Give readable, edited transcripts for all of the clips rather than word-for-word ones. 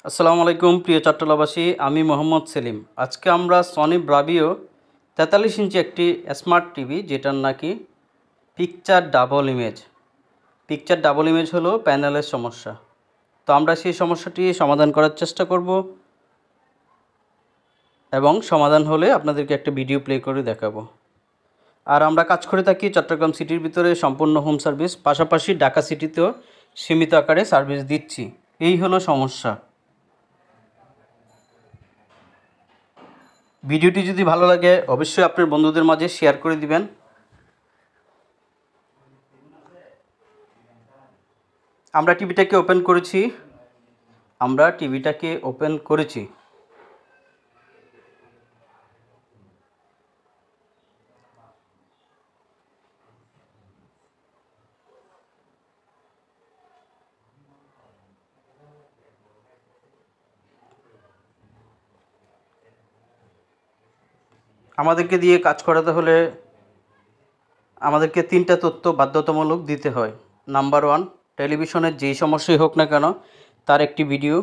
আসসালামু আলাইকুম প্রিয় চট্টলাবাসী, আমি মোহাম্মদ সেলিম। আজকে আমরা সনি ব্রাভিও 43 ইঞ্চি একটি স্মার্ট টিভি, যেটার নাকি পিকচার ডাবল ইমেজ হলো প্যানেলের সমস্যা। তো আমরা সেই সমস্যাটি সমাধান করার চেষ্টা করব এবং সমাধান হলে আপনাদেরকে একটা ভিডিও প্লে করে দেখাবো। আর আমরা কাজ করে থাকি চট্টগ্রাম সিটির ভিতরে সম্পূর্ণ হোম সার্ভিস, পাশাপাশি ঢাকা সিটিতেও সীমিত আকারে সার্ভিস দিচ্ছি। এই হলো সমস্যা। ভিডিওটি যদি ভালো লাগে অবশ্যই আপনার বন্ধুদের মাঝে শেয়ার করে দিবেন। আমরা টিভিটাকে ওপেন করেছি। আমাদেরকে দিয়ে কাজ করাতে হলে আমাদেরকে 3টা তথ্য বাধ্যতামূলক দিতে হয়। নাম্বার 1, টেলিভিশনের যেই সমস্যাই হোক না কেন তার একটি ভিডিও,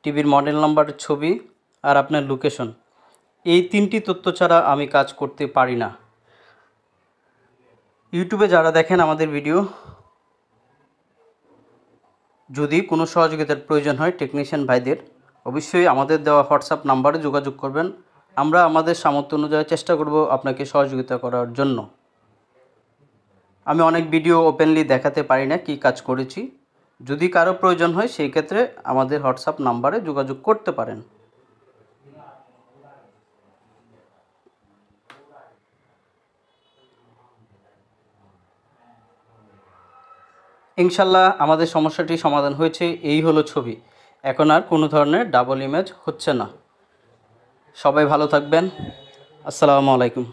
টিভির মডেল নাম্বার, ছবি আর আপনার লোকেশন। এই 3টি তথ্য ছাড়া আমি কাজ করতে পারি না। ইউটিউবে যারা দেখেন আমাদের ভিডিও, যদি কোনো সহযোগিতার প্রয়োজন হয় টেকনিশিয়ান ভাইদের, অবশ্যই আমাদের দেওয়া হোয়াটসঅ্যাপ নাম্বারে যোগাযোগ করবেন। আমরা আমাদের সামর্থ্য অনুযায়ী চেষ্টা করব আপনাকে সহযোগিতা করার জন্য। আমি অনেক ভিডিও ওপেনলি দেখাতে পারি না কী কাজ করেছি। যদি কারো প্রয়োজন হয় সেই ক্ষেত্রে আমাদের হোয়াটসঅ্যাপ নাম্বারে যোগাযোগ করতে পারেন। ইনশাল্লাহ আমাদের সমস্যাটি সমাধান হয়েছে। এই হলো ছবি। এখন আর কোনো ধরনের ডাবল ইমেজ হচ্ছে না। সবাই ভালো থাকবেন। আসসালামু আলাইকুম।